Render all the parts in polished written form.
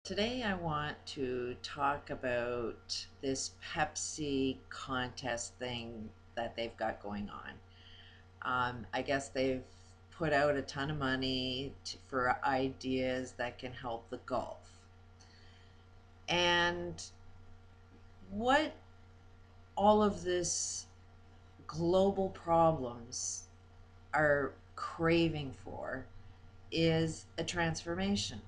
Today I want to talk about this Pepsi contest thing that they've got going on. I guess they've put out a ton of money for ideas that can help the Gulf. And what all of this global problems are craving for is a transformation.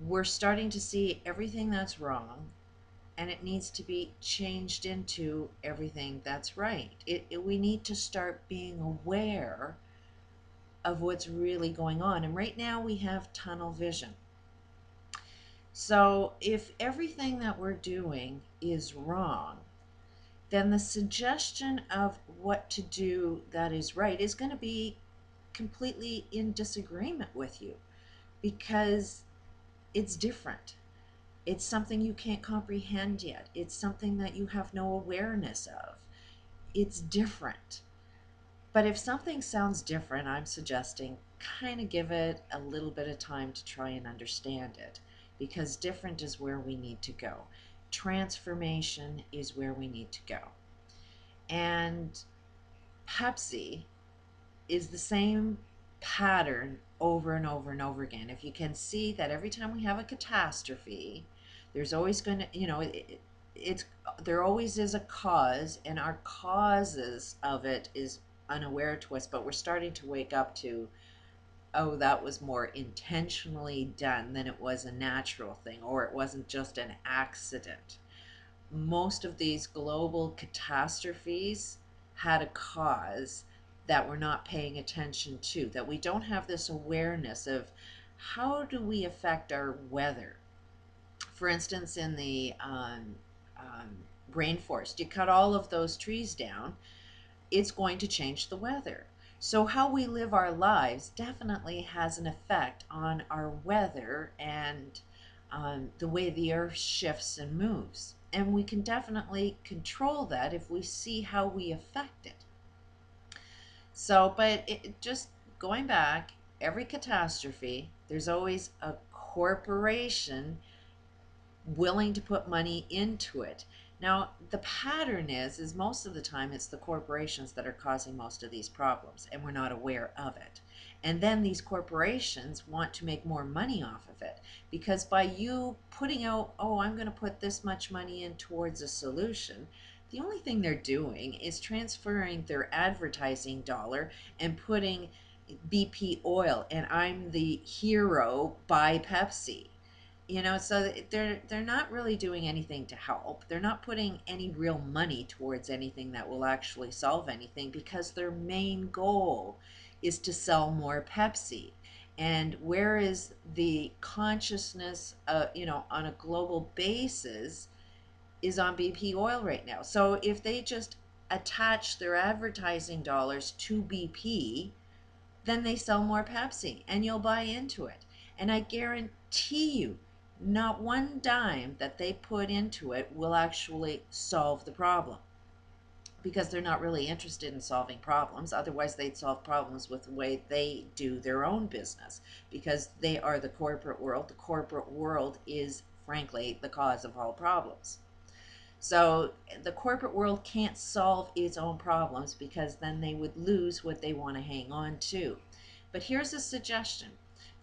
We're starting to see everything that's wrong and it needs to be changed into everything that's right. We need to start being aware of what's really going on. And right now we have tunnel vision. So if everything that we're doing is wrong, then the suggestion of what to do that is right is going to be completely in disagreement with you because it's different. It's something you can't comprehend yet. It's something that you have no awareness of. It's different. But if something sounds different, I'm suggesting kind of give it a little bit of time to try and understand it, because different is where we need to go. Transformation is where we need to go. And Pepsi is the same pattern over and over and over again. If you can see that every time we have a catastrophe, there's always going to, it's there always is a cause, and our causes of it is unaware to us, but we're starting to wake up to, oh, that was more intentionally done than it was a natural thing, or it wasn't just an accident. Most of these global catastrophes had a cause that we're not paying attention to, that we don't have this awareness of how do we affect our weather. For instance, in the rainforest, you cut all of those trees down, it's going to change the weather. So how we live our lives definitely has an effect on our weather and the way the earth shifts and moves. And we can definitely control that if we see how we affect it. So, but just going back, every catastrophe, there's always a corporation willing to put money into it. Now, the pattern is most of the time it's the corporations that are causing most of these problems, and we're not aware of it. And then these corporations want to make more money off of it, because by you putting out, oh, I'm going to put this much money in towards a solution, the only thing they're doing is transferring their advertising dollar and putting BP oil, and I'm the hero, buy Pepsi. So they're not really doing anything to help. They're not putting any real money towards anything that will actually solve anything, because their main goal is to sell more Pepsi. And where is the consciousness, on a global basis, is on BP oil right now. So if they just attach their advertising dollars to BP, then they sell more Pepsi and you'll buy into it. And I guarantee you, not one dime that they put into it will actually solve the problem, because they're not really interested in solving problems. Otherwise, they'd solve problems with the way they do their own business, because they are the corporate world. The corporate world is, frankly, the cause of all problems. So the corporate world can't solve its own problems, because then they would lose what they want to hang on to. But here's a suggestion.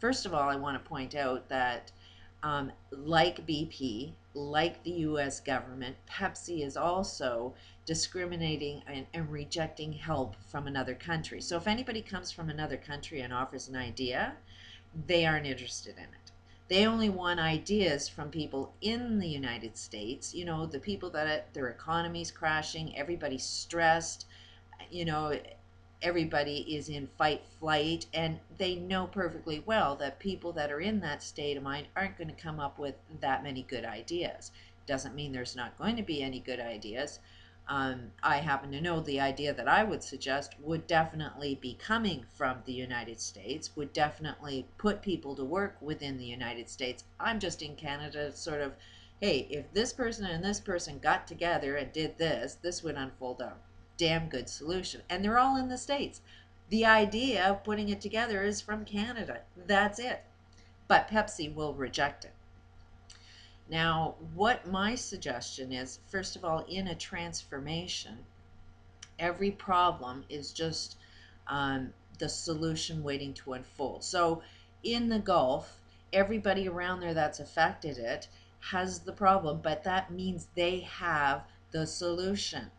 First of all, I want to point out that like BP, like the US government, Pepsi is also discriminating and rejecting help from another country. So if anybody comes from another country and offers an idea, they aren't interested in it. They only want ideas from people in the United States, the people that their economy's crashing, everybody's stressed, you know, everybody is in fight flight, and they know perfectly well that people that are in that state of mind aren't going to come up with that many good ideas. Doesn't mean there's not going to be any good ideas. I happen to know the idea that I would suggest would definitely be coming from the United States, would definitely put people to work within the United States. I'm just in Canada, sort of, hey, if this person and this person got together and did this, this would unfold a damn good solution. And they're all in the States. The idea of putting it together is from Canada. That's it. But Pepsi will reject it. Now, what my suggestion is, first of all, in a transformation, every problem is just the solution waiting to unfold. So in the Gulf, everybody around there that's affected it has the problem, but that means they have the solution.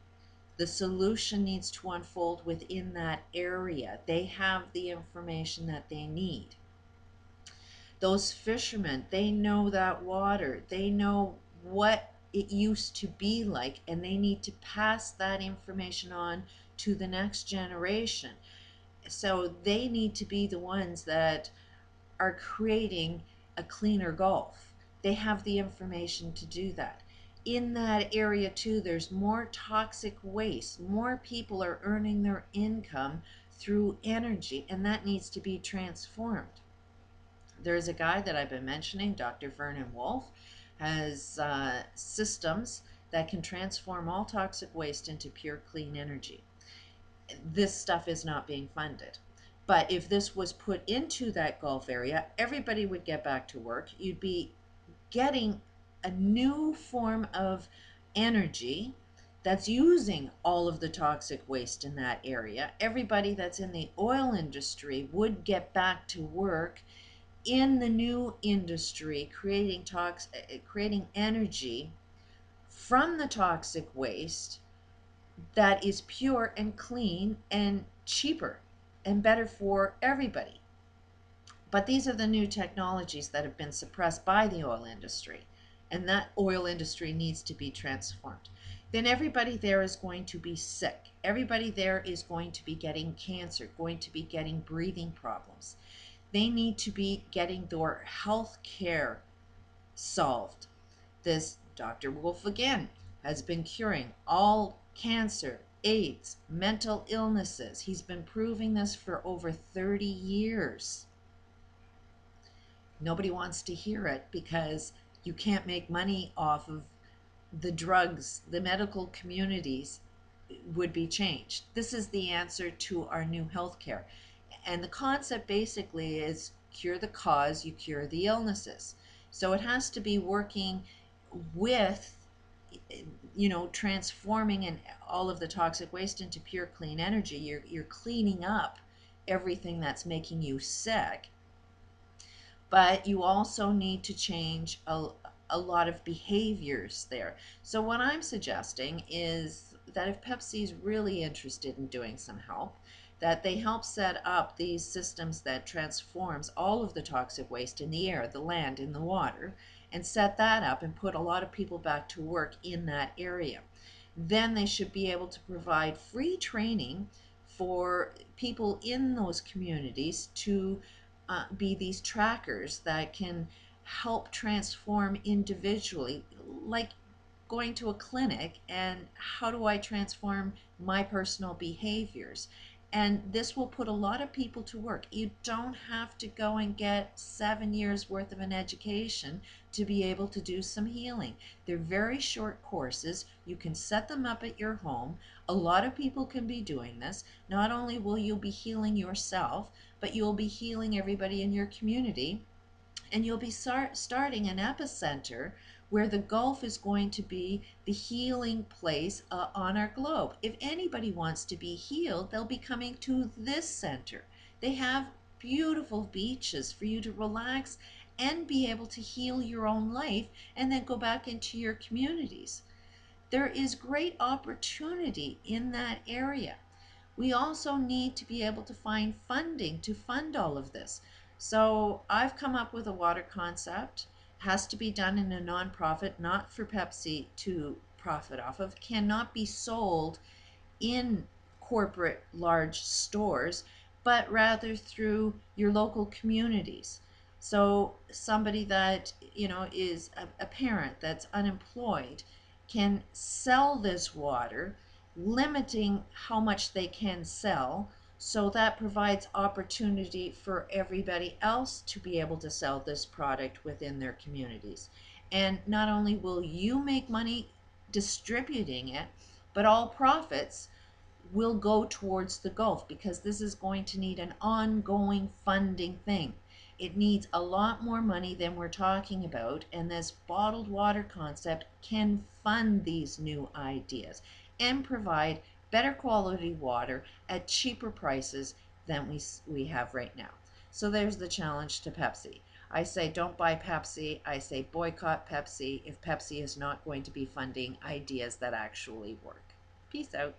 The solution needs to unfold within that area. They have the information that they need. Those fishermen, they know that water, they know what it used to be like, and they need to pass that information on to the next generation. So they need to be the ones that are creating a cleaner Gulf. They have the information to do that. In that area too, there's more toxic waste. More people are earning their income through energy, and that needs to be transformed. There's a guy that I've been mentioning, Dr. Vernon Wolf, has systems that can transform all toxic waste into pure clean energy. This stuff is not being funded. But if this was put into that Gulf area, everybody would get back to work. You'd be getting a new form of energy that's using all of the toxic waste in that area. Everybody that's in the oil industry would get back to work in the new industry, creating energy from the toxic waste that is pure and clean and cheaper and better for everybody. But these are the new technologies that have been suppressed by the oil industry, and that oil industry needs to be transformed. Then everybody there is going to be sick. Everybody there is going to be getting cancer, going to be getting breathing problems. They need to be getting their health care solved. This Dr. Wolf again has been curing all cancer, AIDS, mental illnesses. He's been proving this for over 30 years. Nobody wants to hear it because you can't make money off of the drugs. The medical communities would be changed. This is the answer to our new healthcare. And the concept basically is cure the cause, you cure the illnesses. So it has to be working with, transforming and all of the toxic waste into pure clean energy. You're cleaning up everything that's making you sick, but you also need to change a lot of behaviors there. So what I'm suggesting is that if Pepsi is really interested in doing some help, that they help set up these systems that transforms all of the toxic waste in the air, the land, in the water, and set that up and put a lot of people back to work in that area. Then they should be able to provide free training for people in those communities to be these trackers that can help transform individually, like going to a clinic and how do I transform my personal behaviors. And this will put a lot of people to work. You don't have to go and get 7 years worth of an education to be able to do some healing. They're very short courses. You can set them up at your home. A lot of people can be doing this. Not only will you be healing yourself, but you'll be healing everybody in your community. And you'll be starting an epicenter where the Gulf is going to be the healing place on our globe. If anybody wants to be healed, they'll be coming to this center. They have beautiful beaches for you to relax and be able to heal your own life and then go back into your communities. There is great opportunity in that area. We also need to be able to find funding to fund all of this. So I've come up with a water concept. It has to be done in a nonprofit, not for Pepsi to profit off of, cannot be sold in corporate large stores, but rather through your local communities. So somebody that, is a parent that's unemployed can sell this water, limiting how much they can sell. So that provides opportunity for everybody else to be able to sell this product within their communities. And not only will you make money distributing it, but all profits will go towards the Gulf, because this is going to need an ongoing funding thing. It needs a lot more money than we're talking about, and this bottled water concept can fund these new ideas and provide better quality water at cheaper prices than we have right now. So there's the challenge to Pepsi. I say don't buy Pepsi. I say boycott Pepsi if Pepsi is not going to be funding ideas that actually work. Peace out.